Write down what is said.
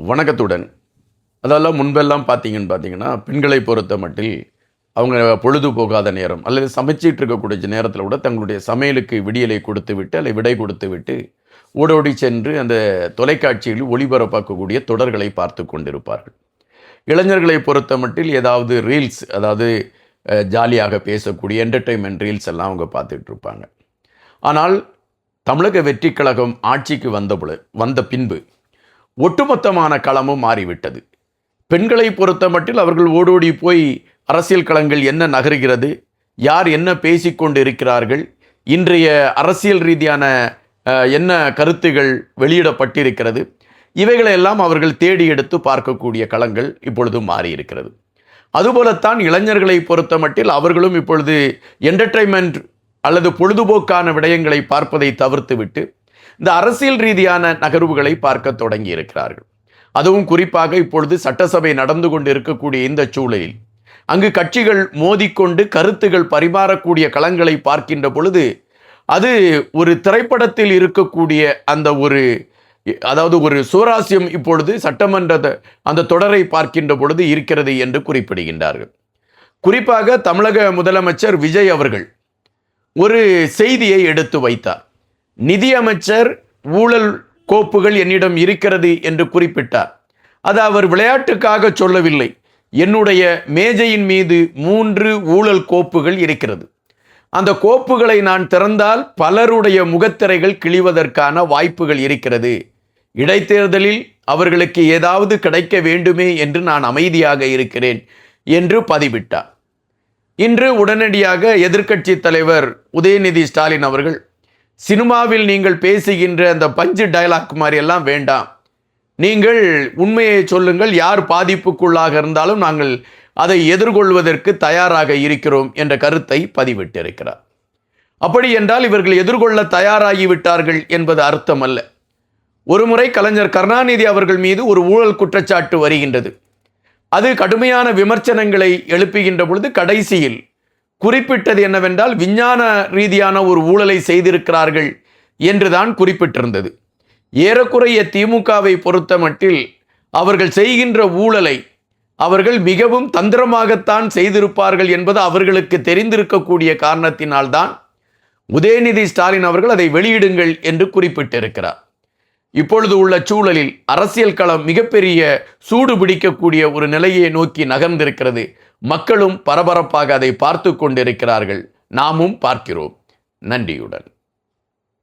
வணக்கத்துடன். அதெல்லாம் முன்பெல்லாம் பார்த்தீங்கன்னா பெண்களை பொறுத்த மட்டில் அவங்க பொழுது போகாத நேரம் அல்லது சமைச்சிட்டு இருக்கக்கூடிய நேரத்தில் கூட தங்களுடைய சமையலுக்கு விடியலை கொடுத்து விட்டு அல்லது விடை கொடுத்து விட்டு ஓடோடி சென்று அந்த தொலைக்காட்சியில் ஒளிபரப்பாக்கக்கூடிய தொடர்களை பார்த்து கொண்டிருப்பார்கள். இளைஞர்களை பொறுத்த மட்டில் ஏதாவது ரீல்ஸ், அதாவது ஜாலியாக பேசக்கூடிய என்டர்டெயின்மெண்ட் ரீல்ஸ் எல்லாம் அவங்க பார்த்துட்டு இருப்பாங்க. ஆனால் தமிழக வெற்றி கழகம் ஆட்சிக்கு வந்த பின்பு ஒட்டுமொத்தமான களமும் மாறிவிட்டது. பெண்களை பொறுத்த மட்டில் அவர்கள் ஓடோடி போய் அரசியல் களங்கள் என்ன நகர்கிறது, யார் என்ன பேசிக்கொண்டு இருக்கிறார்கள், இன்றைய அரசியல் ரீதியான என்ன கருத்துகள் வெளியிடப்பட்டிருக்கிறது, இவைகளெல்லாம் அவர்கள் தேடி எடுத்து பார்க்கக்கூடிய களங்கள் இப்பொழுது மாறியிருக்கிறது. அதுபோலத்தான் இளைஞர்களை பொறுத்த மட்டில் அவர்களும் இப்பொழுது என்டர்டெயின்மெண்ட் அல்லது பொழுதுபோக்கான விடயங்களை பார்ப்பதை தவிர்த்துவிட்டு இந்த அரசியல் ரீதியான நகர்வுகளை பார்க்க தொடங்கி இருக்கிறார்கள். அதுவும் குறிப்பாக இப்பொழுது சட்டசபை நடந்து கொண்டு இருக்கக்கூடிய இந்த சூழலில் அங்கு கட்சிகள் மோதிக்கொண்டு கருத்துகள் பரிமாறக்கூடிய களங்களை பார்க்கின்ற பொழுது அது ஒரு திரைப்படத்தில் இருக்கக்கூடிய அந்த ஒரு சுவாரஸ்யம் இப்பொழுது சட்டமன்ற அந்த தொடரை பார்க்கின்ற பொழுது இருக்கிறது என்று குறிப்பிடுகின்றார்கள். குறிப்பாக தமிழக முதலமைச்சர் விஜய் அவர்கள் ஒரு செய்தியை எடுத்து வைத்தார். நிதியமைச்சர் ஊழல் கோப்புகள் என்னிடம் இருக்கிறது என்று குறிப்பிட்டார். அது அவர் விளையாட்டுக்காக சொல்லவில்லை. என்னுடைய மேஜையின் மீது 3 ஊழல் கோப்புகள் இருக்கிறது. அந்த கோப்புகளை நான் திறந்தால் பலருடைய முகத்திரைகள் கிழிவதற்கான வாய்ப்புகள் இருக்கிறது. இடைத்தேர்தலில் அவர்களுக்கு ஏதாவது கிடைக்க வேண்டுமே என்று நான் அமைதியாக இருக்கிறேன் என்று பதிவிட்டார். இன்று உடனடியாக எதிர்க்கட்சி தலைவர் உதயநிதி ஸ்டாலின் அவர்கள், சினிமாவில் நீங்கள் பேசுகின்ற அந்த பஞ்சு டயலாக் மாதிரி எல்லாம் வேண்டாம், நீங்கள் உண்மையை சொல்லுங்கள், யார் பாதிப்புக்குள்ளாக இருந்தாலும் நாங்கள் அதை எதிர்கொள்வதற்கு தயாராக இருக்கிறோம் என்ற கருத்தை பதிவிட்டிருக்கிறார். அப்படி என்றால் இவர்கள் எதிர்கொள்ள தயாராகிவிட்டார்கள் என்பது அர்த்தம் அல்ல. ஒருமுறை கலைஞர் கருணாநிதி அவர்கள் மீது ஒரு ஊழல் குற்றச்சாட்டு வருகின்றது. அது கடுமையான விமர்சனங்களை எழுப்புகின்ற பொழுது கடைசியில் குறிப்பிட்டது என்னவென்றால் விஞ்ஞான ரீதியான ஒரு ஊழலை செய்திருக்கிறார்கள் என்றுதான் குறிப்பிட்டிருந்தது. ஏறக்குறைய திமுகவை பொறுத்த மட்டில் அவர்கள் செய்கின்ற ஊழலை அவர்கள் மிகவும் தந்திரமாகத்தான் செய்திருப்பார்கள் என்பது அவர்களுக்கு தெரிந்திருக்கக்கூடிய காரணத்தினால்தான் உதயநிதி ஸ்டாலின் அவர்கள் அதை வெளியிடுங்கள் என்று குறிப்பிட்டிருக்கிறார். இப்பொழுது உள்ள சூழலில் அரசியல் களம் மிகப்பெரிய சூடு பிடிக்கக்கூடிய ஒரு நிலையை நோக்கி நகர்ந்திருக்கிறது. மக்களும் பரபரப்பாக அதை பார்த்து கொண்டிருக்கிறார்கள். நாமும் பார்க்கிறோம். நன்றியுடன்.